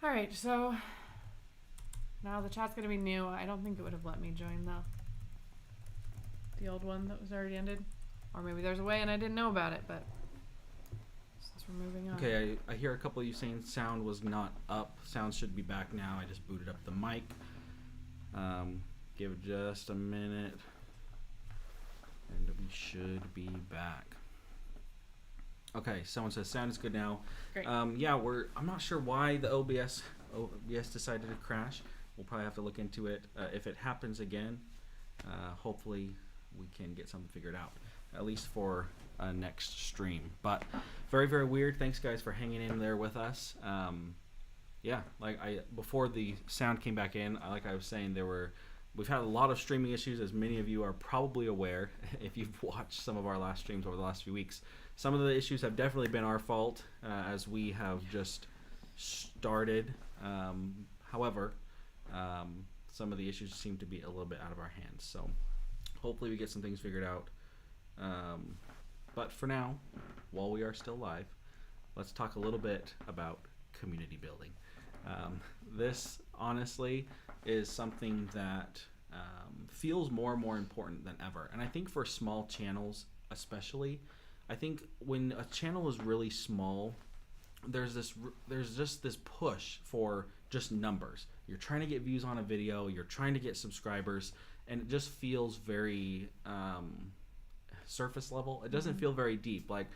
All right, so now the chat's gonna be new. I don't think it would have let me join the old one that was already ended, or maybe there's a way and I didn't know about it. But since we're moving on, Okay, I hear a couple of you saying sound was not up. Sound should be back now. I just booted up the mic. Give just a minute, and we should be back. Okay, someone says sound is good now. great. Yeah, I'm not sure why the OBS decided to crash. We'll probably have to look into it. If it happens again, hopefully we can get something figured out, at least for next stream. But very, very weird. Thanks guys for hanging in there with us. Yeah, before the sound came back in, like I was saying, we've had a lot of streaming issues, as many of you are probably aware if you've watched some of our last streams over the last few weeks. Some of the issues have definitely been our fault, as we have just started. However, some of the issues seem to be a little bit out of our hands. So hopefully we get some things figured out. But for now, while we are still live, let's talk a little bit about community building. This honestly is something that feels more and more important than ever. And I think for small channels especially, I think when a channel is really small, there's just this push for just numbers. You're trying to get views on a video, you're trying to get subscribers, and it just feels very surface level. It doesn't feel very deep. Like,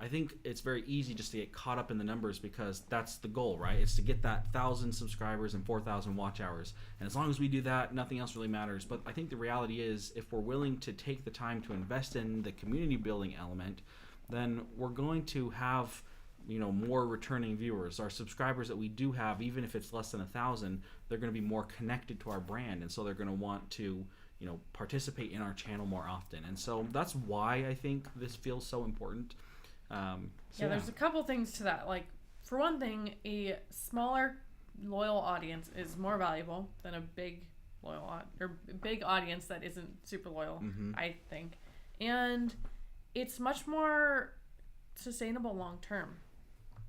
I think it's very easy just to get caught up in the numbers because that's the goal, right? It's to get that 1,000 subscribers and 4,000 watch hours. And as long as we do that, nothing else really matters. But I think the reality is, if we're willing to take the time to invest in the community building element, then we're going to have, more returning viewers. Our subscribers that we do have, even if it's less than 1,000, they're going to be more connected to our brand. And so they're going to want to, participate in our channel more often. And so that's why I think this feels so important. There's a couple things to that. Like, for one thing, a smaller loyal audience is more valuable than a big big audience that isn't super loyal. I think, and it's much more sustainable long term.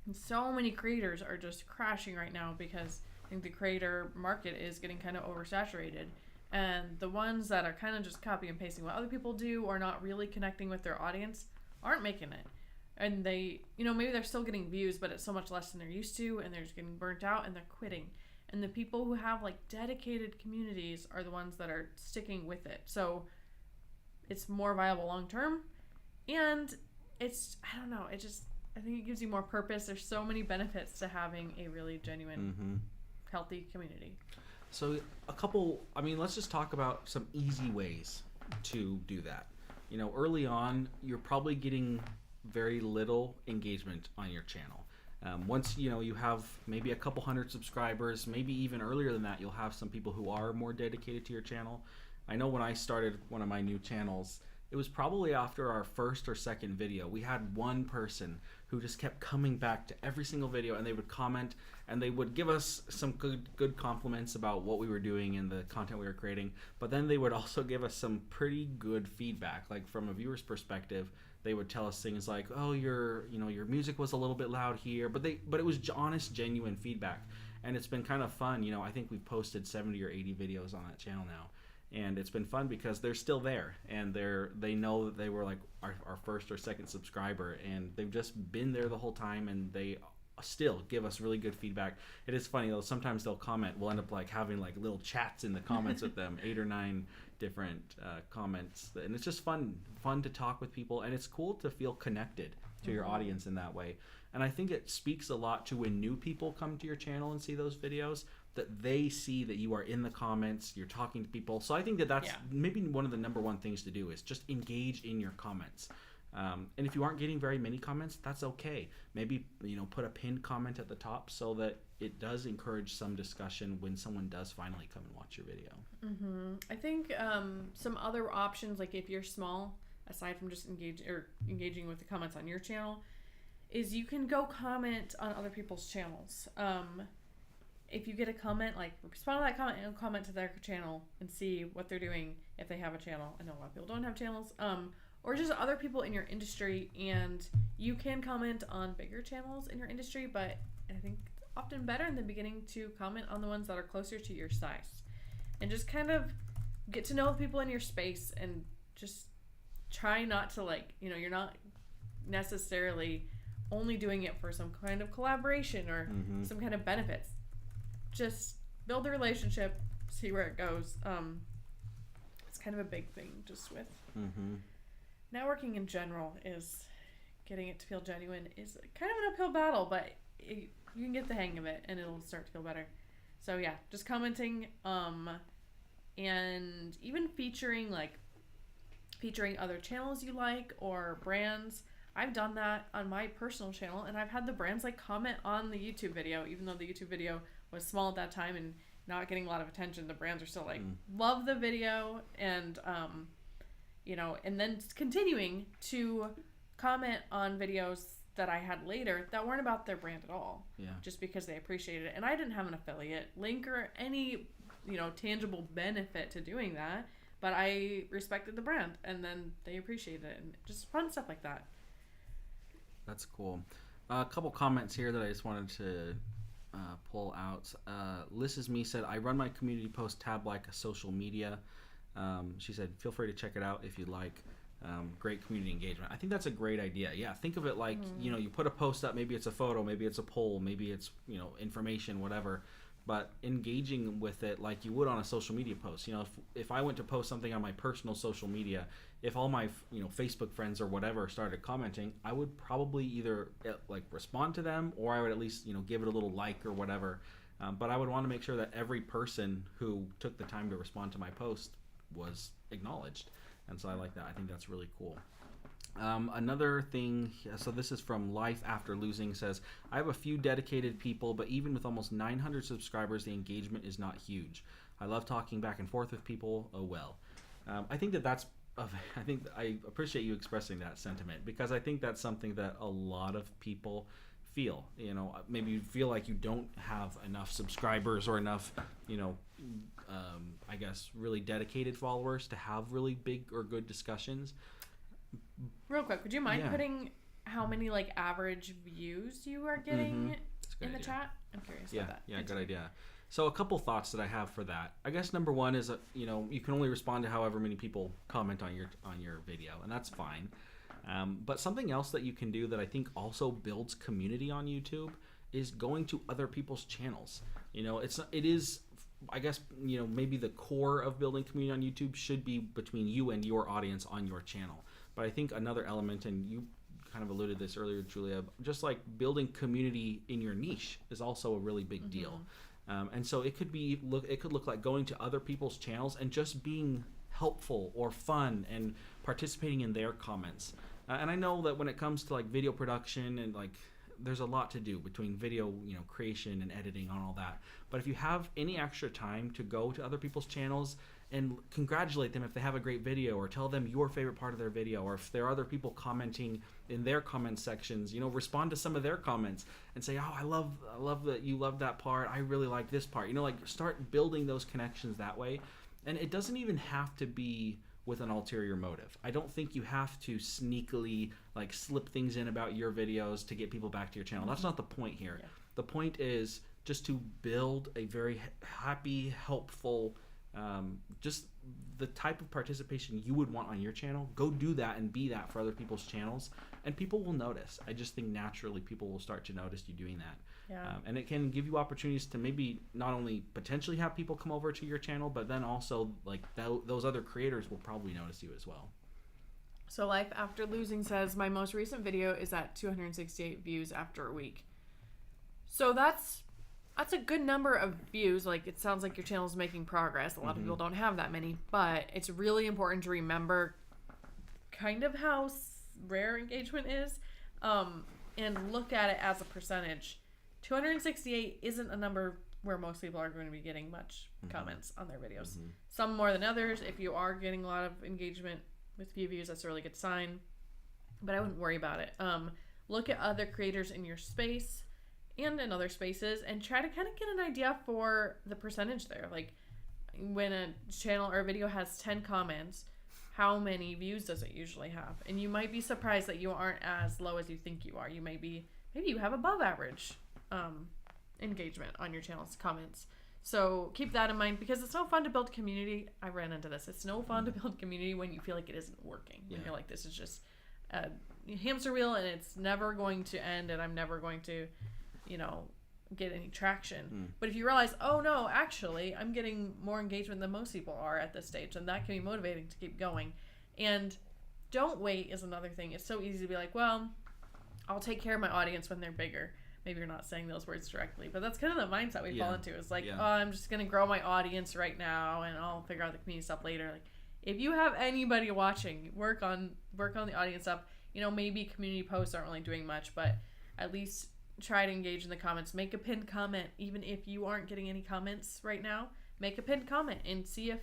And so many creators are just crashing right now because I think the creator market is getting kind of oversaturated, and the ones that are kind of just copy and pasting what other people do or not really connecting with their audience aren't making it. And they, maybe they're still getting views, but it's so much less than they're used to, and they're just getting burnt out, and they're quitting. And the people who have, dedicated communities are the ones that are sticking with it. So it's more viable long term, and it's, I don't know, I think it gives you more purpose. There's so many benefits to having a really genuine, healthy community. So let's just talk about some easy ways to do that. Early on, you're probably getting very little engagement on your channel. Once you have maybe a couple hundred subscribers, maybe even earlier than that, you'll have some people who are more dedicated to your channel. I know when I started one of my new channels, it was probably after our first or second video, we had one person who just kept coming back to every single video, and they would comment and they would give us some good compliments about what we were doing and the content we were creating. But then they would also give us some pretty good feedback. Like, from a viewer's perspective, they would tell us things like, "Oh, your music was a little bit loud here," but it was honest, genuine feedback, and it's been kind of fun. I think we've posted 70 or 80 videos on that channel now, and it's been fun because they're still there, and they know that they were like our first or second subscriber, and they've just been there the whole time, and they still give us really good feedback. It is funny though, sometimes they'll comment, we'll end up having little chats in the comments with them, 8 or 9 different comments, and it's just fun to talk with people, and it's cool to feel connected to your audience in that way. And I think it speaks a lot to when new people come to your channel and see those videos, that they see that you are in the comments, you're talking to people. So I think that's maybe one of the number one things to do, is just engage in your comments. And if you aren't getting very many comments, that's okay. Maybe put a pinned comment at the top so that it does encourage some discussion when someone does finally come and watch your video. I think some other options, like if you're small, aside from just engaging with the comments on your channel, is you can go comment on other people's channels. If you get a comment, respond to that comment and comment to their channel and see what they're doing if they have a channel. I know a lot of people don't have channels. Or just other people in your industry, and you can comment on bigger channels in your industry, but I think often better in the beginning to comment on the ones that are closer to your size. And just kind of get to know the people in your space and just try not to you're not necessarily only doing it for some kind of collaboration or some kind of benefits. Just build a relationship, see where it goes. It's kind of a big thing just with networking in general is getting it to feel genuine is kind of an uphill battle, but you can get the hang of it and it'll start to feel better. So yeah, just commenting and even featuring other channels you like or brands. I've done that on my personal channel, and I've had the brands comment on the YouTube video, even though the YouTube video was small at that time and not getting a lot of attention. The brands are still love the video, and and then continuing to comment on videos that I had later that weren't about their brand at all. Yeah. Just because they appreciated it, and I didn't have an affiliate link or any tangible benefit to doing that, but I respected the brand, and then they appreciated it, and just fun stuff like that. That's cool. A couple comments here that I just wanted to pull out. Liz is Me said, I run my community post tab like a social media. She said, feel free to check it out if you'd like. Great community engagement. I think that's a great idea. Yeah, think of it like, you put a post up, maybe it's a photo, maybe it's a poll, maybe it's, information, whatever. But engaging with it like you would on a social media post. If I went to post something on my personal social media, if all my Facebook friends or whatever started commenting, I would probably either respond to them, or I would at least give it a little like or whatever. But I would want to make sure that every person who took the time to respond to my post was acknowledged, and so I like that. I think that's really cool. Another thing, so this is from Life After Losing, says, I have a few dedicated people, but even with almost 900 subscribers, the engagement is not huge. I love talking back and forth with people. Oh well. I think I appreciate you expressing that sentiment, because I think that's something that a lot of people feel. Maybe you feel like you don't have enough subscribers or enough, I guess really dedicated followers to have really big or good discussions. Real quick, would you mind putting how many average views you are getting in the chat? I'm curious about that. Yeah, good idea. So a couple thoughts that I have for that. I guess number one is you can only respond to however many people comment on your video, and that's fine. But something else that you can do that I think also builds community on YouTube is going to other people's channels. It is I guess maybe the core of building community on YouTube should be between you and your audience on your channel. But I think another element, and you kind of alluded to this earlier, Julia, just like building community in your niche is also a really big deal. And so it could look like going to other people's channels and just being helpful or fun and participating in their comments. And I know that when it comes to video production and there's a lot to do between video, creation and editing and all that. But if you have any extra time to go to other people's channels and congratulate them if they have a great video, or tell them your favorite part of their video, or if there are other people commenting in their comment sections, respond to some of their comments and say, oh, I love that you love that part. I really like this part. Start building those connections that way. And it doesn't even have to be with an ulterior motive. I don't think you have to sneakily slip things in about your videos to get people back to your channel. That's not the point here. Yeah. The point is just to build a very happy, helpful, just the type of participation you would want on your channel. Go do that and be that for other people's channels, and people will notice. I just think naturally people will start to notice you doing that. Yeah. And it can give you opportunities to maybe not only potentially have people come over to your channel, but then also those other creators will probably notice you as well. So Life After Losing says, my most recent video is at 268 views after a week. So that's a good number of views. It sounds like your channel is making progress. A lot of people don't have that many, but it's really important to remember kind of how rare engagement is, and look at it as a percentage. 268 isn't a number where most people are going to be getting much comments on their videos. Some more than others. If you are getting a lot of engagement with few views, that's a really good sign, but I wouldn't worry about it. Look at other creators in your space and in other spaces and try to kind of get an idea for the percentage there. When a channel or a video has 10 comments, how many views does it usually have? And you might be surprised that you aren't as low as you think you are. Maybe you have above average engagement on your channel's comments. So keep that in mind, because it's no fun to build community. I ran into this. It's no fun to build community when you feel like it isn't working. When you're like, this is just a hamster wheel and it's never going to end and I'm never going to, get any traction. But if you realize, oh no, actually, I'm getting more engagement than most people are at this stage, and that can be motivating to keep going. And don't wait is another thing. It's so easy to be like, well, I'll take care of my audience when they're bigger. Maybe you're not saying those words directly, but that's kind of the mindset we fall into. It's like, oh, I'm just going to grow my audience right now and I'll figure out the community stuff later. Like, if you have anybody watching, work on the audience stuff. Maybe community posts aren't really doing much, but at least try to engage in the comments. Make a pinned comment. Even if you aren't getting any comments right now, make a pinned comment and see if,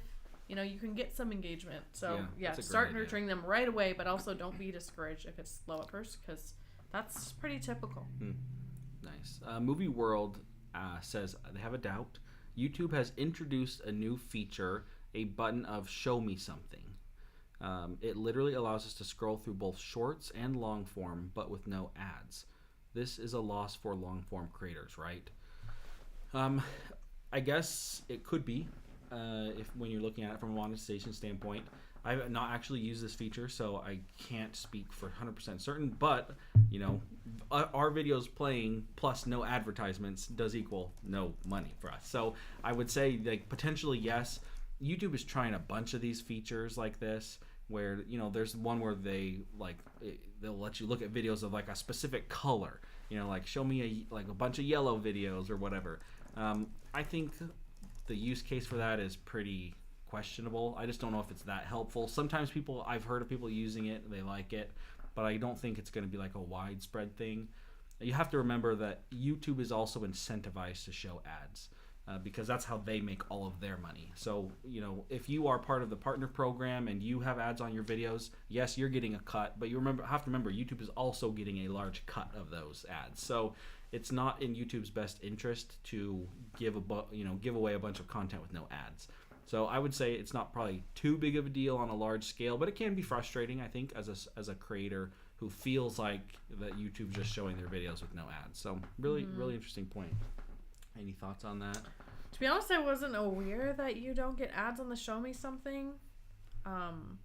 you can get some engagement. So, start nurturing them right away, but also don't be discouraged if it's slow at first, because that's pretty typical. Nice. Movie World says they have a doubt. YouTube has introduced a new feature, a button of show me something. It literally allows us to scroll through both shorts and long form, but with no ads. This is a loss for long form creators, right? I guess it could be, if when you're looking at it from a monetization standpoint. I've not actually used this feature, so I can't speak for 100% certain, but our videos playing plus no advertisements does equal no money for us. So I would say, like, potentially yes. YouTube is trying a bunch of these features like this, where there's one where they'll let you look at videos of like a specific color, like show me a bunch of yellow videos or whatever. I think the use case for that is pretty questionable. I just don't know if it's that helpful. Sometimes I've heard of people using it, they like it, but I don't think it's going to be like a widespread thing. You have to remember that YouTube is also incentivized to show ads, because that's how they make all of their money. So, if you are part of the partner program and you have ads on your videos, yes, you're getting a cut, but you have to remember YouTube is also getting a large cut of those ads. So it's not in YouTube's best interest to give away a bunch of content with no ads. So I would say it's not probably too big of a deal on a large scale, but it can be frustrating, I think, as a creator who feels like that YouTube's just showing their videos with no ads. So really interesting point. Any thoughts on that? To be honest, I wasn't aware that you don't get ads on the Show Me Something. I'm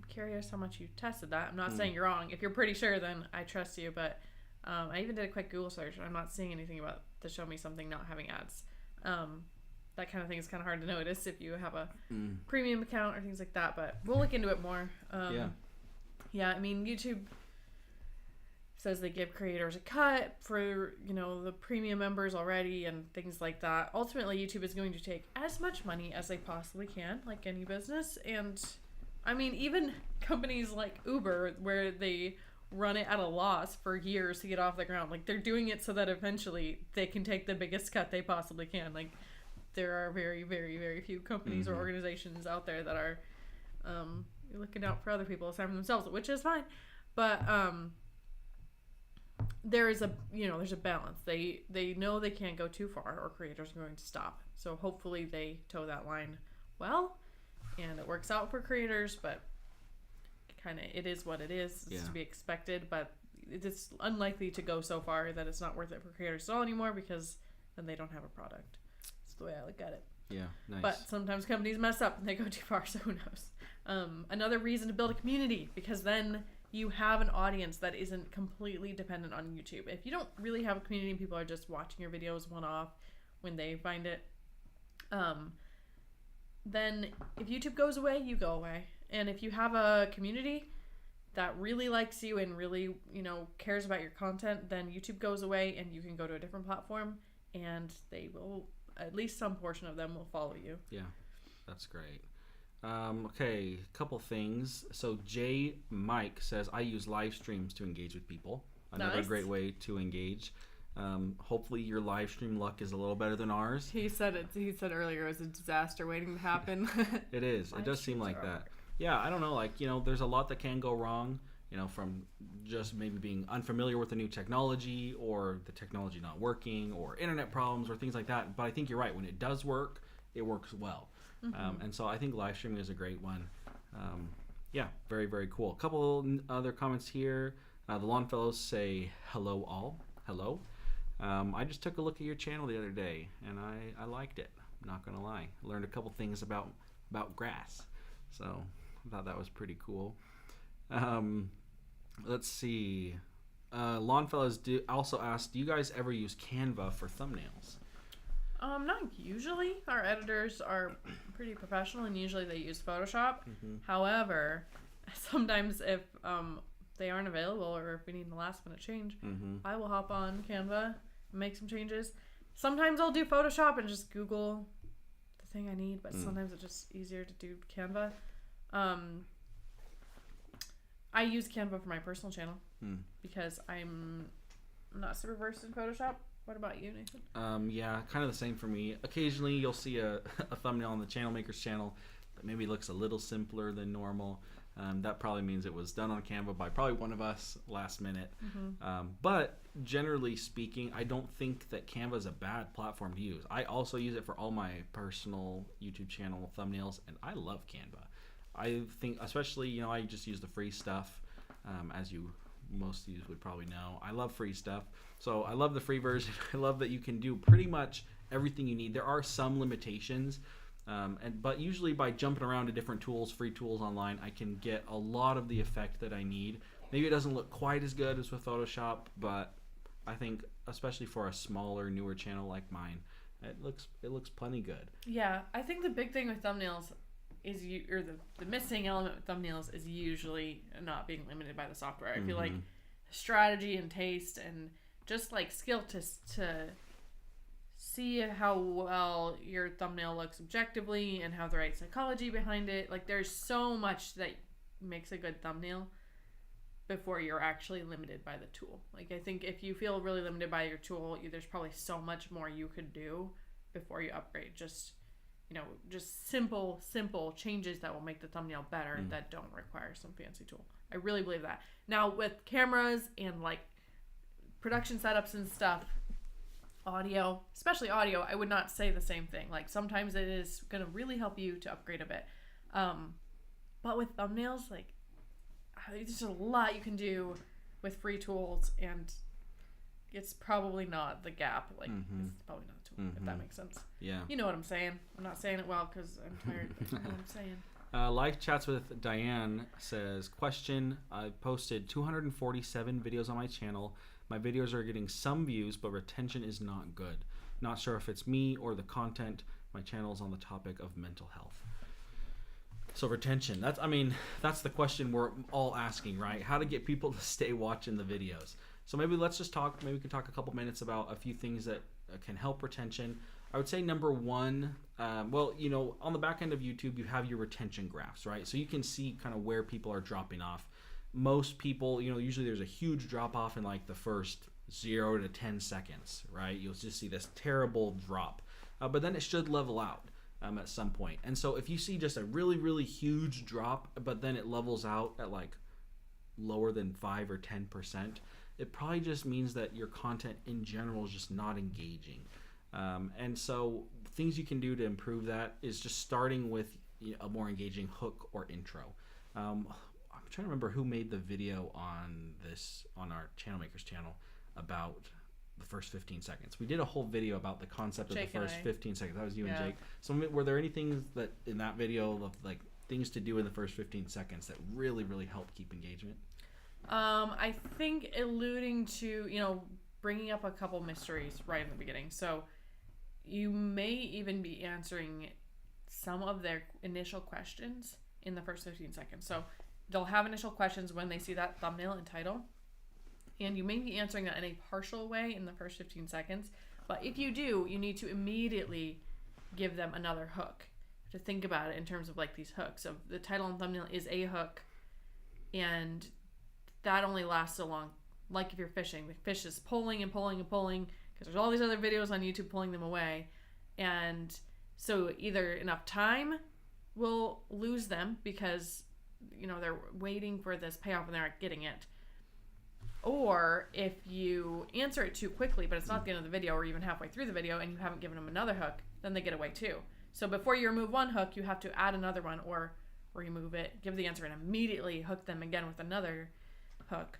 curious how much you tested that. I'm not saying you're wrong. If you're pretty sure, then I trust you. But I even did a quick Google search, and I'm not seeing anything about the Show Me Something not having ads. That kind of thing is kind of hard to notice if you have a premium account or things like that. But we'll look into it more. Yeah, I mean, YouTube says they give creators a cut for, the premium members already and things like that. Ultimately, YouTube is going to take as much money as they possibly can, like any business. And, I mean, even companies like Uber, where they run it at a loss for years to get off the ground, like, they're doing it so that eventually they can take the biggest cut they possibly can. Like, there are very, very, very few companies or organizations out there that are looking out for other people aside from themselves, which is fine. But there's a balance. They know they can't go too far or creators are going to stop. So hopefully they toe that line well and it works out for creators, but it is what it is. It's to be expected, but it's unlikely to go so far that it's not worth it for creators at all anymore, because then they don't have a product. That's the way I look at it. Yeah, nice. But sometimes companies mess up and they go too far, so who knows. Another reason to build a community, because then you have an audience that isn't completely dependent on YouTube. If you don't really have a community and people are just watching your videos one-off when they find it, then if YouTube goes away, you go away. And if you have a community that really likes you and really, cares about your content, then YouTube goes away and you can go to a different platform and they will, at least some portion of them will follow you. Yeah, that's great. Okay, a couple things. So Mike says, I use live streams to engage with people. Another great way to engage. Hopefully your live stream luck is a little better than ours. He said earlier it was a disaster waiting to happen. It is. It does seem like that. Yeah, I don't know. There's a lot that can go wrong, from just maybe being unfamiliar with the new technology, or the technology not working, or internet problems, or things like that. But I think you're right. When it does work, it works well. And so I think live streaming is a great one. Yeah, very, very cool. A couple other comments here. The Lawn Fellows say, hello all. Hello. I just took a look at your channel the other day, and I liked it. I'm not gonna lie. I learned a couple things about grass, so I thought that was pretty cool. Let's see. Lawnfellas also asked, do you guys ever use Canva for thumbnails? Not usually. Our editors are pretty professional, and usually they use Photoshop. However, sometimes if they aren't available, or if we need a last minute change, I will hop on Canva and make some changes. Sometimes I'll do Photoshop and just Google the thing I need, but sometimes it's just easier to do Canva. I use Canva for my personal channel because I'm not super versed in Photoshop. What about you, Nathan? Yeah, kind of the same for me. Occasionally you'll see a thumbnail on the channel maker's channel that maybe looks a little simpler than normal. That probably means it was done on Canva by probably one of us last minute. But generally speaking, I don't think that Canva is a bad platform to use. I also use it for all my personal YouTube channel thumbnails, and I love Canva. I think, especially, I just use the free stuff, as most of you would probably know. I love free stuff. So I love the free version. I love that you can do pretty much everything you need. There are some limitations, but usually by jumping around to different tools, free tools online, I can get a lot of the effect that I need. Maybe it doesn't look quite as good as with Photoshop, but I think especially for a smaller, newer channel like mine, it looks plenty good. Yeah, I think the big thing with thumbnails is the missing element with thumbnails is usually not being limited by the software. I feel like strategy and taste and just like skill to see how well your thumbnail looks objectively and have the right psychology behind it. Like, there's so much that makes a good thumbnail before you're actually limited by the tool. Like, I think if you feel really limited by your tool, there's probably so much more you could do before you upgrade. Just simple changes that will make the thumbnail better that don't require some fancy tool. I really believe that. Now, with cameras and like production setups and stuff, audio, especially audio, I would not say the same thing. Like, sometimes it is going to really help you to upgrade a bit. But with thumbnails, like, there's just a lot you can do with free tools, and it's probably not the gap. Like, it's probably not a tool, if that makes sense. Yeah. You know what I'm saying. I'm not saying it well because I'm tired. You know what I'm saying. Life Chats with Diane says, question, I've posted 247 videos on my channel. My videos are getting some views, but retention is not good. Not sure if it's me or the content. My channel is on the topic of mental health. So retention, that's the question we're all asking, right? How to get people to stay watching the videos. So maybe we can talk a couple minutes about a few things that can help retention. I would say number one, on the back end of YouTube, you have your retention graphs, right? So you can see kind of where people are dropping off. Most people, usually there's a huge drop off in like the first 0 to 10 seconds, right? You'll just see this terrible drop, but then it should level out at some point. And so if you see just a really, really huge drop, but then it levels out at like lower than 5 or 10%, it probably just means that your content in general is just not engaging. And so things you can do to improve that is just starting with a more engaging hook or intro. I'm trying to remember who made the video on our channel makers channel about the first 15 seconds. We did a whole video about the concept of the first 15 seconds. That was you and Jake. So were there any things that in that video of like things to do in the first 15 seconds that really, really helped keep engagement? I think alluding to, bringing up a couple mysteries right in the beginning. So you may even be answering some of their initial questions in the first 15 seconds. So they'll have initial questions when they see that thumbnail and title, and you may be answering that in a partial way in the first 15 seconds. But if you do, you need to immediately give them another hook to think about it in terms of like these hooks. So the title and thumbnail is a hook, and that only lasts so long. Like if you're fishing, the fish is pulling and pulling and pulling because there's all these other videos on YouTube pulling them away. And so either enough time will lose them because, they're waiting for this payoff and they aren't getting it. Or if you answer it too quickly, but it's not the end of the video or even halfway through the video and you haven't given them another hook, then they get away too. So before you remove one hook, you have to add another one or remove it, give the answer, and immediately hook them again with another hook.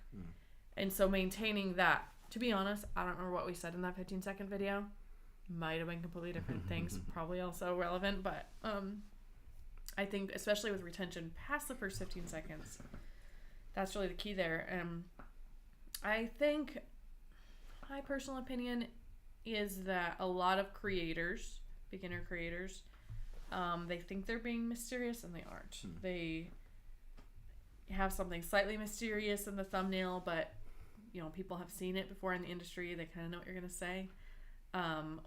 And so maintaining that To be honest, I don't remember what we said in that 15-second video. Might have been completely different things, probably also relevant, but I think especially with retention past the first 15 seconds, that's really the key there. I think my personal opinion is that a lot of creators, beginner creators, they think they're being mysterious and they aren't. They have something slightly mysterious in the thumbnail, but you know, people have seen it before in the industry. They kind of know what you're going to say.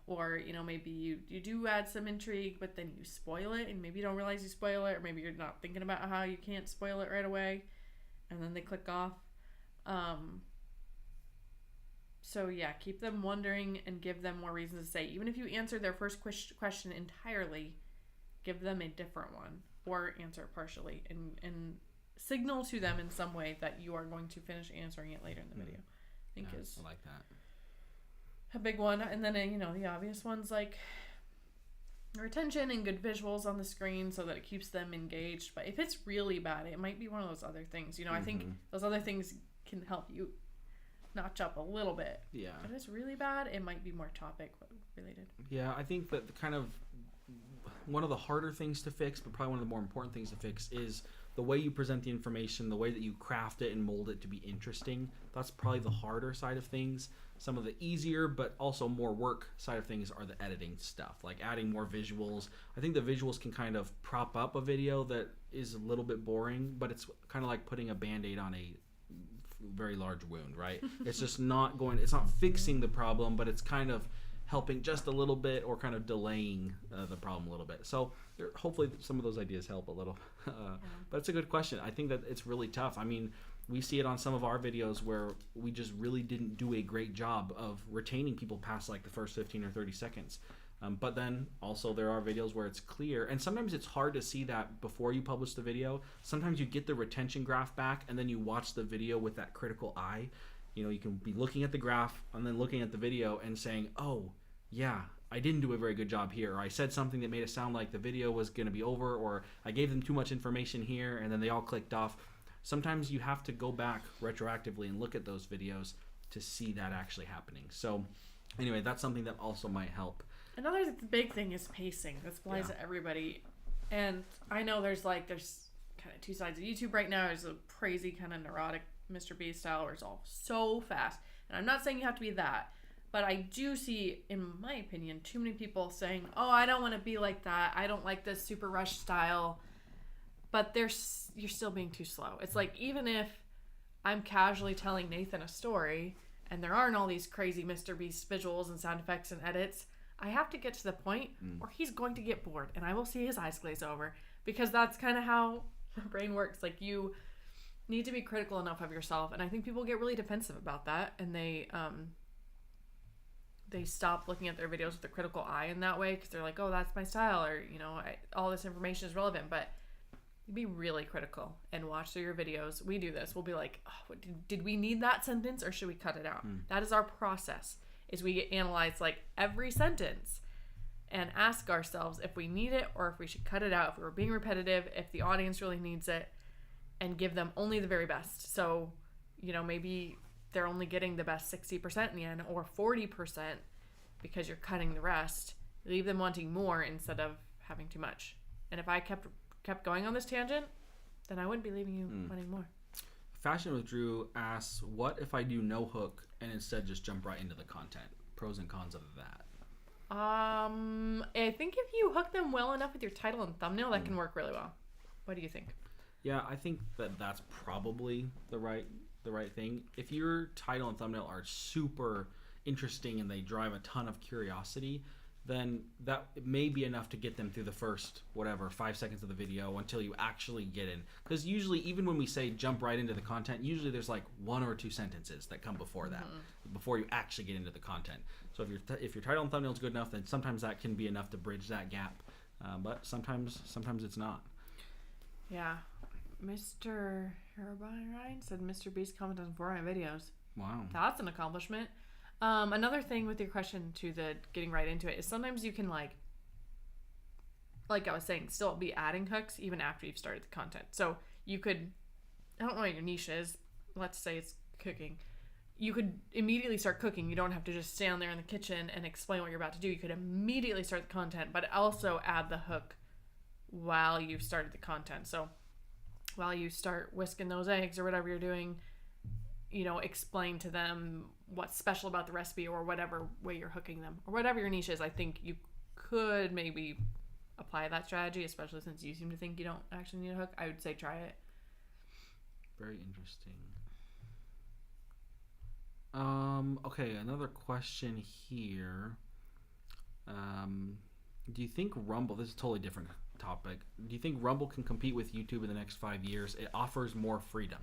Or, you know, maybe you do add some intrigue, but then you spoil it, and maybe you don't realize you spoil it, or maybe you're not thinking about how you can't spoil it right away, and then they click off. So yeah, keep them wondering and give them more reasons to say. Even if you answer their first question entirely, give them a different one, or answer it partially, and signal to them in some way that you are going to finish answering it later in the video. I think is I like that. A big one. And then, you know, the obvious ones like retention and good visuals on the screen so that it keeps them engaged. But if it's really bad, it might be one of those other things. You know, I think those other things can help you notch up a little bit. Yeah. But if it's really bad, it might be more topic related. Yeah, I think that the kind of one of the harder things to fix, but probably one of the more important things to fix, is the way you present the information, the way that you craft it and mold it to be interesting. That's probably the harder side of things. Some of the easier but also more work side of things are the editing stuff, like adding more visuals. I think the visuals can kind of prop up a video that is a little bit boring, but it's kind of like putting a Band-Aid on a very large wound, right? It's just not fixing the problem, but it's kind of helping just a little bit, or kind of delaying the problem a little bit. So hopefully some of those ideas help a little. But it's a good question. I think that it's really tough. I mean, we see it on some of our videos where we just really didn't do a great job of retaining people past like the first 15 or 30 seconds. But then also there are videos where it's clear, and sometimes it's hard to see that before you publish the video. Sometimes you get the retention graph back and then you watch the video with that critical eye. You know, you can be looking at the graph and then looking at the video and saying, oh, yeah, I didn't do a very good job here, or I said something that made it sound like the video was going to be over, or I gave them too much information here and then they all clicked off. Sometimes you have to go back retroactively and look at those videos to see that actually happening. So anyway, that's something that also might help. Another big thing is pacing. This applies to everybody. And I know there's kind of two sides of YouTube right now. There's a crazy kind of neurotic Mr. Beast style where it's all so fast. And I'm not saying you have to be that, but I do see, in my opinion, too many people saying, oh, I don't want to be like that. I don't like this super rush style. But you're still being too slow. It's like, even if I'm casually telling Nathan a story and there aren't all these crazy Mr. Beast visuals and sound effects and edits, I have to get to the point where he's going to get bored and I will see his eyes glaze over, because that's kind of how the brain works. Like, you need to be critical enough of yourself, and I think people get really defensive about that, and they stop looking at their videos with a critical eye in that way, because they're like, oh, that's my style, or, you know, all this information is relevant. But be really critical and watch through your videos. We do this. We'll be like, oh, did we need that sentence, or should we cut it out? That is our process, is we analyze like every sentence and ask ourselves if we need it or if we should cut it out, if we're being repetitive, if the audience really needs it, and give them only the very best. So, you know, maybe they're only getting the best 60% in the end, or 40%, because you're cutting the rest. Leave them wanting more instead of having too much. And if I kept going on this tangent, then I wouldn't be leaving you wanting more. Fashion with Drew asks, what if I do no hook and instead just jump right into the content? Pros and cons of that. I think if you hook them well enough with your title and thumbnail, that can work really well. What do you think? Yeah, I think that's probably the right thing. If your title and thumbnail are super interesting and they drive a ton of curiosity, then that may be enough to get them through the first 5 seconds of the video until you actually get in. Because usually, even when we say jump right into the content, usually there's like 1 or 2 sentences that come before that, before you actually get into the content. So if your title and thumbnail is good enough, then sometimes that can be enough to bridge that gap. But sometimes it's not. Yeah. Mr. Ryan said Mr. Beast commented on 4 of my videos. Wow. That's an accomplishment. Another thing with your question to the getting right into it is sometimes you can like I was saying, still be adding hooks even after you've started the content. So you could, I don't know what your niche is. Let's say it's cooking. you could immediately start cooking. You don't have to just stand there in the kitchen and explain what you're about to do. You could immediately start the content, but also add the hook while you've started the content. So while you start whisking those eggs or whatever you're doing, explain to them what's special about the recipe or whatever way you're hooking them or whatever your niche is. I think you could maybe apply that strategy, especially since you seem to think you don't actually need a hook. I would say try it. Very interesting. Okay, another question here. Do you think Rumble, this is a totally different topic, do you think Rumble can compete with YouTube in the next 5 years? It offers more freedom.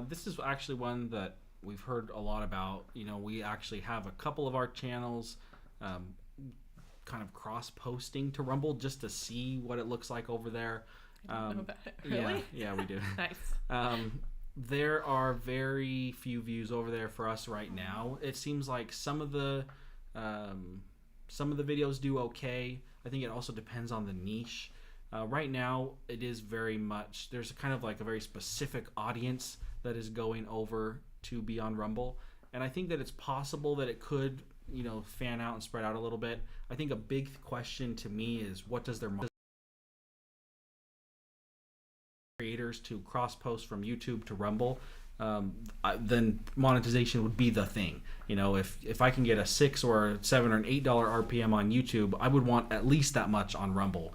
This is actually one that we've heard a lot about. We actually have a couple of our channels kind of cross-posting to Rumble just to see what it looks like over there. I didn't know about it. Really? Yeah, we do. Nice. There are very few views over there for us right now. It seems like some of the videos do okay. I think it also depends on the niche. Right now, it is very much, there's kind of like a very specific audience that is going over to be on Rumble. And I think that it's possible that it could, fan out and spread out a little bit. I think a big question to me is, what does their creators to cross-post from YouTube to Rumble? Then monetization would be the thing. If I can get a $6 or a $7 or an $8 RPM on YouTube, I would want at least that much on Rumble.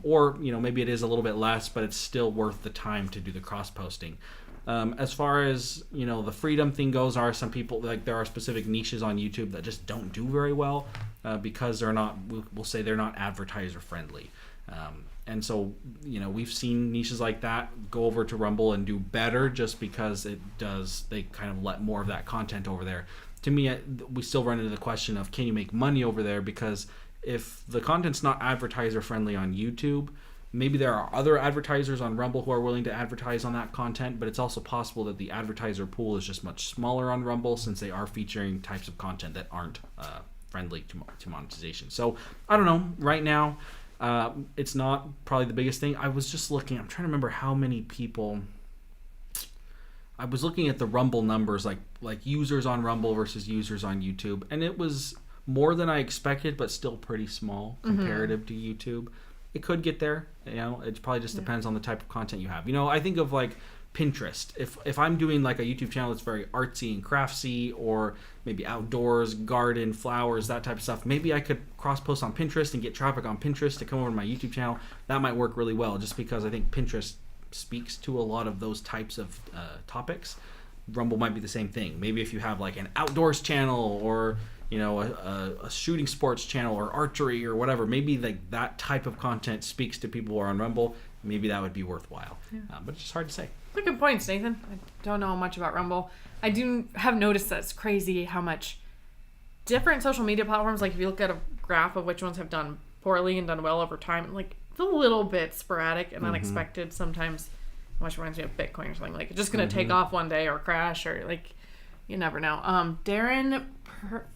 Or maybe it is a little bit less, but it's still worth the time to do the cross-posting. As far as the freedom thing goes, there are specific niches on YouTube that just don't do very well because they're not, we'll say they're not advertiser friendly. And so, we've seen niches like that go over to Rumble and do better just because they kind of let more of that content over there. To me, we still run into the question of, can you make money over there? Because if the content's not advertiser friendly on YouTube, maybe there are other advertisers on Rumble who are willing to advertise on that content, but it's also possible that the advertiser pool is just much smaller on Rumble since they are featuring types of content that aren't friendly to monetization. So, I don't know. Right now, it's not probably the biggest thing. I was just looking. I'm trying to remember how many people. I was looking at the Rumble numbers, like users on Rumble versus users on YouTube, and it was more than I expected, but still pretty small comparative to YouTube. It could get there. It probably just depends on the type of content you have. I think of like Pinterest. If I'm doing like a YouTube channel that's very artsy and craftsy, or maybe outdoors, garden, flowers, that type of stuff, maybe I could cross-post on Pinterest and get traffic on Pinterest to come over to my YouTube channel. That might work really well, just because I think Pinterest speaks to a lot of those types of topics. Rumble might be the same thing. Maybe if you have like an outdoors channel, or a shooting sports channel, or archery, or whatever, maybe like that type of content speaks to people who are on Rumble. Maybe that would be worthwhile. Yeah. But it's just hard to say. Good points, Nathan. I don't know much about Rumble. I do have noticed that it's crazy how much different social media platforms, like if you look at a graph of which ones have done poorly and done well over time, like it's a little bit sporadic and unexpected sometimes, which reminds me of Bitcoin or something. Like it's just going to take off one day or crash, or like you never know. Darren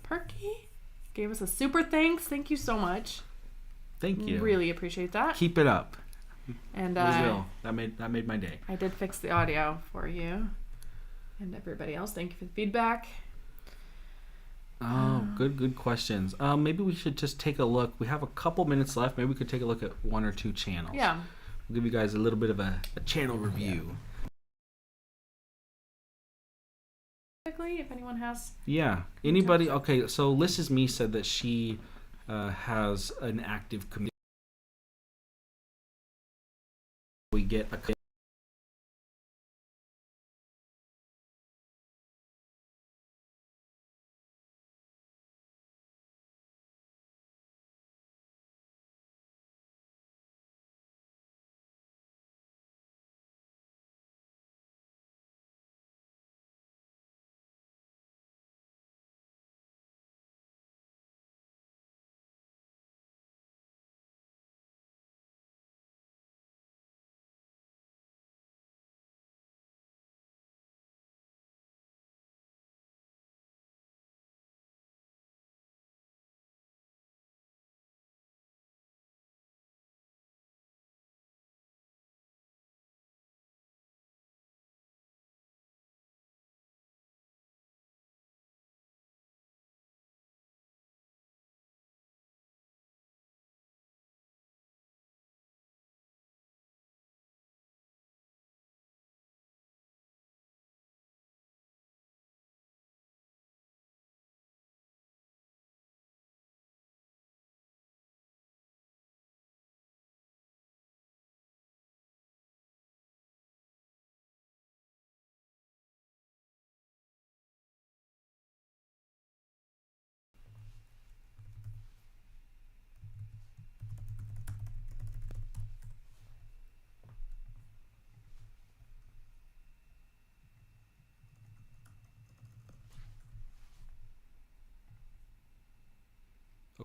Perky gave us a super thanks. Thank you so much. Thank you. Really appreciate that. Keep it up. And that made my day. I did fix the audio for you and everybody else. Thank you for the feedback. Oh, good questions. Maybe we should just take a look. We have a couple minutes left. Maybe we could take a look at one or two channels. Yeah. We'll give you guys a little bit of a channel review. If anyone has. Yeah. Anybody? Okay. So Liz is Me said that she has an active community. We get a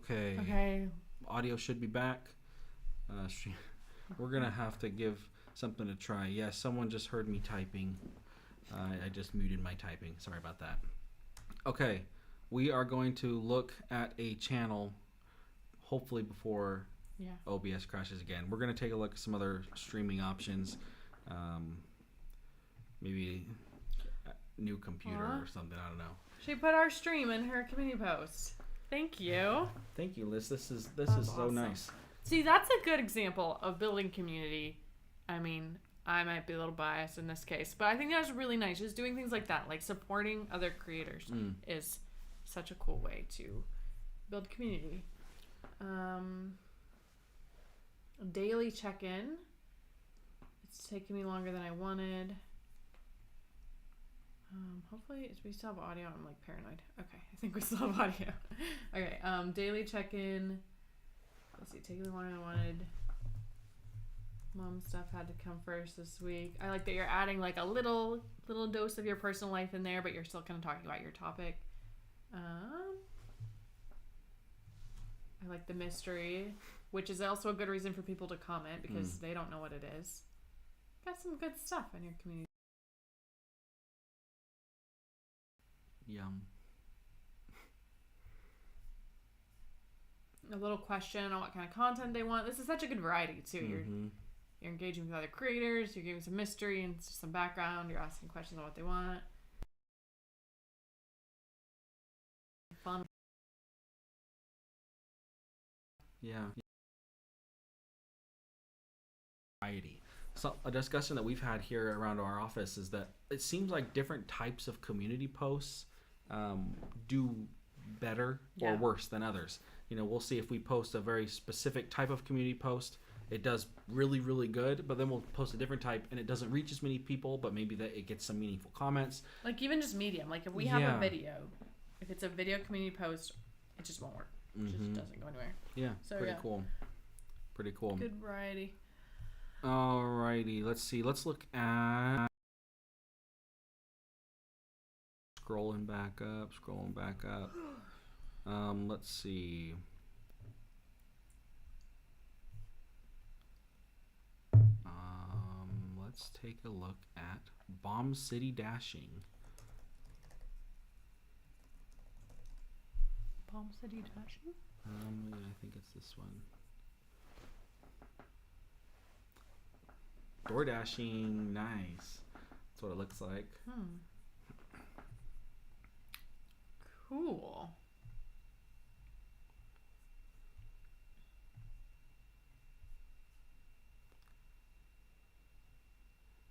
Okay. Audio should be back. We're going to have to give something to try. Yes, someone just heard me typing. I just muted my typing. Sorry about that. Okay. We are going to look at a channel hopefully before OBS crashes again. We're going to take a look at some other streaming options. Maybe a new computer or something. I don't know. She put our stream in her community post. Thank you. Thank you, Liz. This is awesome. So nice. See, that's a good example of building community. I mean, I might be a little biased in this case, but I think that's really nice. Just doing things like that, like supporting other creators, is such a cool way to build community. Daily check-in. It's taking me longer than I wanted. Hopefully we still have audio. I'm like paranoid. Okay, I think we still have audio. Okay, daily check-in. Let's see, taking me longer than I wanted. Mom stuff had to come first this week. I like that you're adding like a little dose of your personal life in there, but you're still kind of talking about your topic. I like the mystery, which is also a good reason for people to comment because they don't know what it is. Got some good stuff in your community. Yum. A little question on what kind of content they want. This is such a good variety too. You're engaging with other creators. You're giving some mystery and some background. You're asking questions on what they want. Fun. Yeah. Variety. So a discussion that we've had here around our office is that it seems like different types of community posts do better or worse than others. You know, we'll see if we post a very specific type of community post, it does really, really good, but then we'll post a different type and it doesn't reach as many people, but maybe that it gets some meaningful comments. Like even just medium. Like if we have a video, if it's a video community post, it just won't work. It just doesn't go anywhere. Yeah, so, pretty cool. Pretty cool. Good variety. Alrighty, let's see. Let's look at... Scrolling back up. Let's see. Let's take a look at Bomb City Dashing. Bomb City Dashing? Yeah, I think it's this one. Door dashing, nice. That's what it looks like. Cool.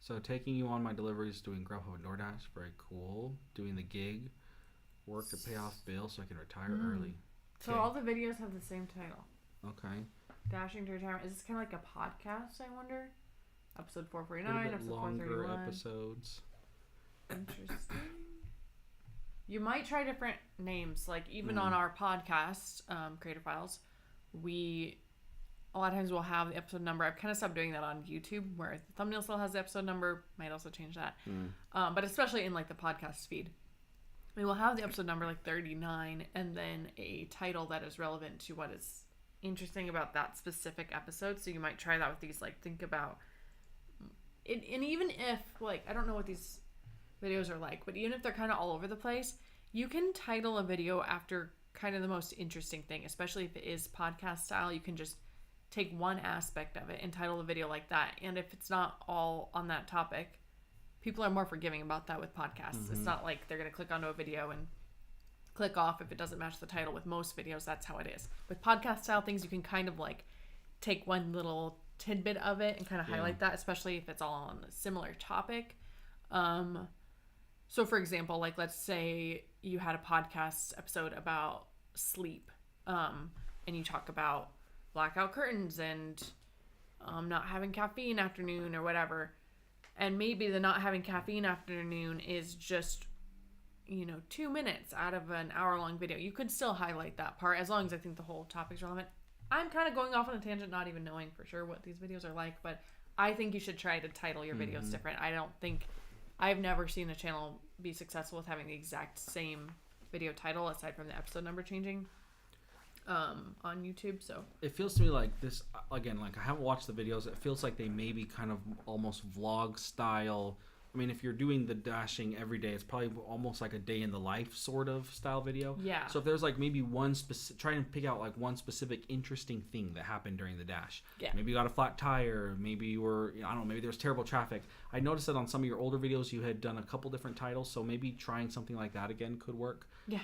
So taking you on my deliveries, doing Grubhub and DoorDash, very cool. Doing the gig, work to pay off bills so I can retire early. So all the videos have the same title. Okay. Dashing to Retirement. Is this kind of like a podcast, I wonder? Episode 449, a bit episode longer 431. Episodes. Interesting. You might try different names. Like even on our podcast, Creator Files, a lot of times we'll have the episode number. I've kind of stopped doing that on YouTube where the thumbnail still has the episode number. Might also change that. But especially in like the podcast feed. We will have the episode number like 39 and then a title that is relevant to what is interesting about that specific episode. So you might try that with these, like think about it. And even if like, I don't know what these videos are like, but even if they're kind of all over the place, you can title a video after kind of the most interesting thing, especially if it is podcast style. You can just take one aspect of it and title a video like that. And if it's not all on that topic, people are more forgiving about that with podcasts. It's not like they're going to click onto a video and click off if it doesn't match the title. With most videos, that's how it is. With podcast style things, you can kind of like take one little tidbit of it and kind of highlight that, especially if it's all on a similar topic. So for example, like let's say you had a podcast episode about sleep, and you talk about blackout curtains and not having caffeine afternoon or whatever. And maybe the not having caffeine afternoon is just, 2 minutes out of an hour-long video. You could still highlight that part as long as I think the whole topic's relevant. I'm kind of going off on a tangent, not even knowing for sure what these videos are like, but I think you should try to title your videos different. I've never seen a channel be successful with having the exact same video title aside from the episode number changing. on YouTube. So it feels to me like this again. Like I haven't watched the videos. It feels like they may be kind of almost vlog style. I mean, if you're doing the dashing every day, it's probably almost like a day in the life sort of style video. Yeah. So if there's like maybe one specific, try and pick out like one specific interesting thing that happened during the dash. Yeah. Maybe you got a flat tire. Maybe you were, I don't know, maybe there was terrible traffic. I noticed that on some of your older videos you had done a couple different titles. So maybe trying something like that again could work. Yeah.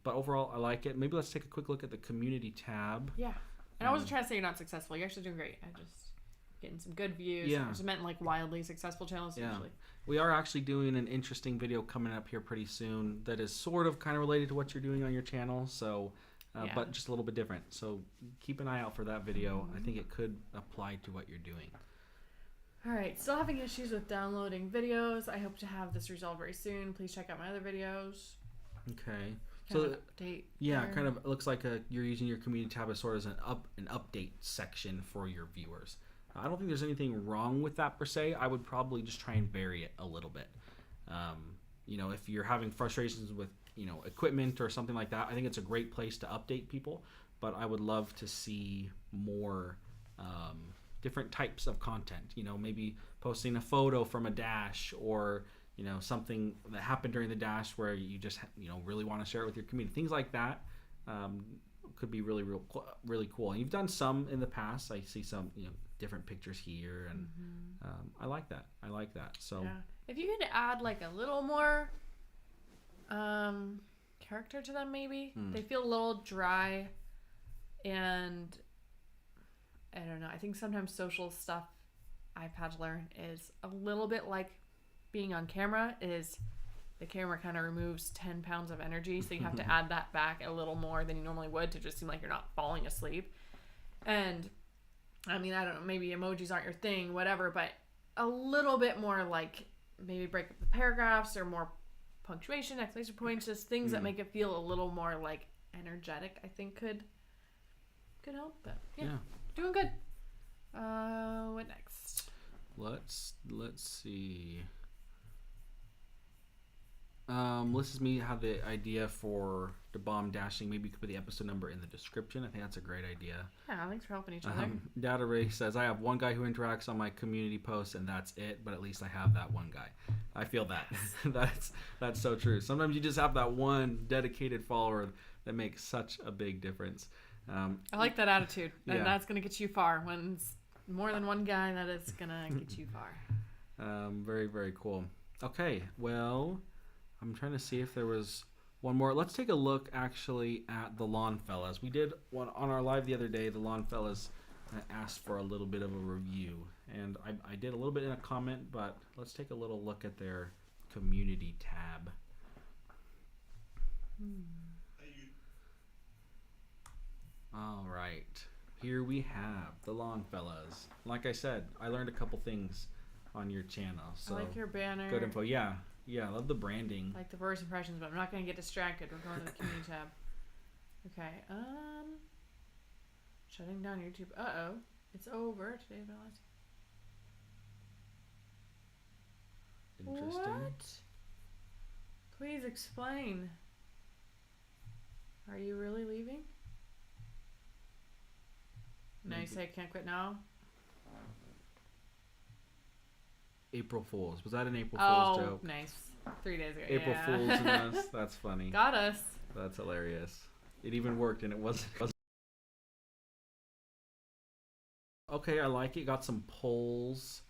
But overall, I like it. Maybe let's take a quick look at the community tab. Yeah. And I wasn't trying to say you're not successful. You're actually doing great. I just getting some good views. Yeah. I just meant like wildly successful channels usually. We are actually doing an interesting video coming up here pretty soon that is sort of kind of related to what you're doing on your channel. So, but just a little bit different. So keep an eye out for that video. I think it could apply to what you're doing. All right. Still having issues with downloading videos. I hope to have this resolved very soon. Please check out my other videos. Okay. Kind of update. Yeah, there. kind of looks like you're using your community tab as sort of an update section for your viewers. I don't think there's anything wrong with that per se. I would probably just try and vary it a little bit. If you're having frustrations with, equipment or something like that, I think it's a great place to update people. But I would love to see more different types of content. Maybe posting a photo from a dash or, something that happened during the dash where you just, really want to share it with your community. Things like that could be really cool. And you've done some in the past. I see some, different pictures here, and I like that. So yeah. If you could add like a little more character to them, maybe they feel a little dry, and I don't know. I think sometimes social stuff I've had to learn is a little bit like being on camera. Is the camera kind of removes 10 pounds of energy, so you have to add that back a little more than you normally would to just seem like you're not falling asleep. And I mean, I don't know, maybe emojis aren't your thing, whatever, but a little bit more like maybe break up the paragraphs or more punctuation, exclamation points, just things that make it feel a little more like energetic, I think could help. But yeah. Doing good. What next? Let's see. This is me had the idea for the bomb dashing. Maybe you could put the episode number in the description. I think that's a great idea. Yeah, thanks for helping each other. Data Ray says, I have one guy who interacts on my community posts and that's it, but at least I have that one guy. I feel that. That's so true. Sometimes you just have that one dedicated follower that makes such a big difference. I like that attitude. And that's going to get you far. When it's more than one guy, that is going to get you far. Very, very cool. Okay, well, I'm trying to see if there was one more. Let's take a look actually at the Lawn Fellas. We did one on our live the other day. The Lawn Fellas asked for a little bit of a review, and I did a little bit in a comment, but let's take a little look at their community tab. All right, here we have the Lawn Fellas. Like I said, I learned a couple things on your channel. So I like your banner. Good info. Yeah, I love the branding. I like the first impressions, but I'm not going to get distracted. We're going to the community tab. Okay. Shutting down YouTube. Uh-oh. It's over. Today I realized. Interesting. What? Please explain. Are you really leaving? No, you say I can't quit now? April Fools. Was that an April Fool's joke? Oh, nice. 3 days ago. April Fools and us. That's funny. Got us. That's hilarious. It even worked, and it wasn't. Okay, I like it. Got some polls,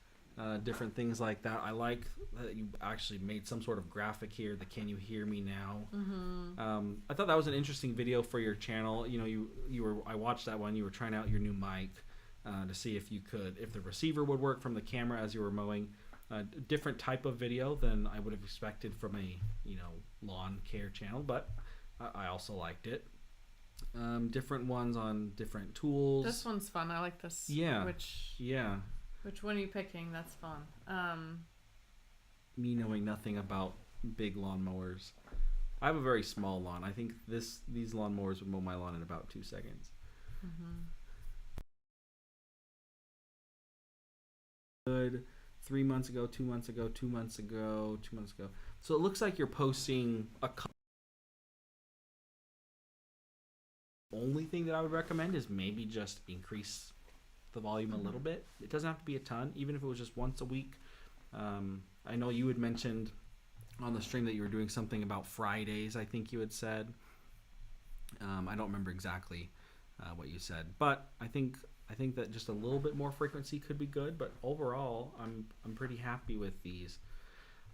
different things like that. I like that you actually made some sort of graphic here. The "Can you hear me now?" Mm-hmm. I thought that was an interesting video for your channel. You were. I watched that one. You were trying out your new mic to see if the receiver would work from the camera as you were mowing. Different type of video than I would have expected from a lawn care channel, but I also liked it. Different ones on different tools. This one's fun. I like this. Yeah. Which one are you picking? That's fun. Me knowing nothing about big lawnmowers. I have a very small lawn. I think these lawnmowers would mow my lawn in about 2 seconds. Mm-hmm. Good. 3 months ago, 2 months ago, 2 months ago, 2 months ago. So it looks like you're posting a only thing that I would recommend is maybe just increase the volume a little bit. It doesn't have to be a ton, even if it was just once a week. I know you had mentioned on the stream that you were doing something about Fridays, I think you had said. I don't remember exactly what you said, but I think that just a little bit more frequency could be good. But overall, I'm pretty happy with these.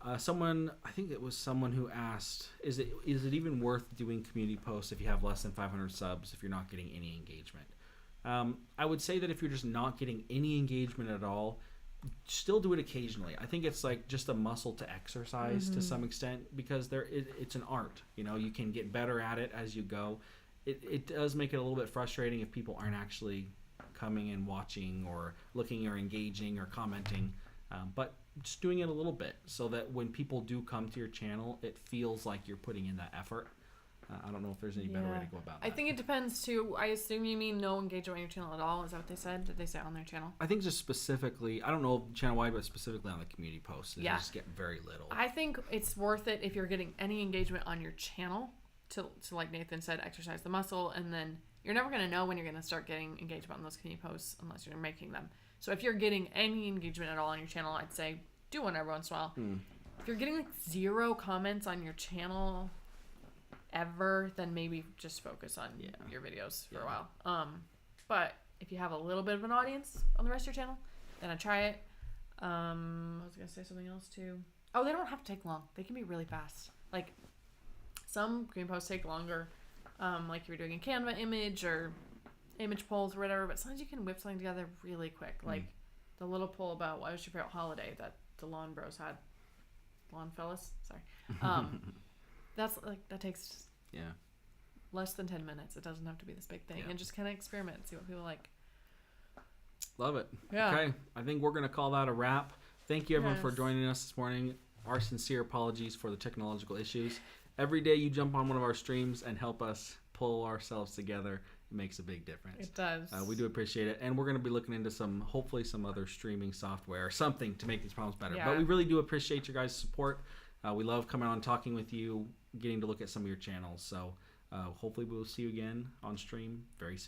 I think it was someone who asked, is it even worth doing community posts if you have less than 500 subs if you're not getting any engagement? I would say that if you're just not getting any engagement at all, still do it occasionally. I think it's like just a muscle to exercise to some extent, because it's an art. You can get better at it as you go. It does make it a little bit frustrating if people aren't actually coming and watching or looking or engaging or commenting, but just doing it a little bit so that when people do come to your channel, it feels like you're putting in that effort. I don't know if there's any better way to go about that. I think it depends too. I assume you mean no engagement on your channel at all. Is that what they said? Did they say on their channel? I think just specifically, I don't know channel wide, but specifically on the community posts, they just get very little. I think it's worth it if you're getting any engagement on your channel to like Nathan said, exercise the muscle, and then you're never going to know when you're going to start getting engagement on those community posts unless you're making them. So if you're getting any engagement at all on your channel, I'd say do one every once in a while. If you're getting like 0 comments on your channel ever, then maybe just focus on your videos for a while. But if you have a little bit of an audience on the rest of your channel, then I try it. I was going to say something else too. Oh, they don't have to take long. They can be really fast. Like some green posts take longer. Like if you're doing a Canva image or image polls or whatever, but sometimes you can whip something together really quick. Like the little poll about what was your favorite holiday that the Lawn Bros had. Lawn Fellas? Sorry. That's like, that takes less than 10 minutes. It doesn't have to be this big thing. And just kind of experiment and see what people like. Love it. Yeah. Okay. I think we're going to call that a wrap. Thank you everyone for joining us this morning. Our sincere apologies for the technological issues. Every day you jump on one of our streams and help us pull ourselves together. It makes a big difference. It does. We do appreciate it. And we're going to be looking into hopefully some other streaming software or something to make these problems better. But we really do appreciate your guys' support. We love coming on, talking with you, getting to look at some of your channels. So hopefully we'll see you again on stream very soon.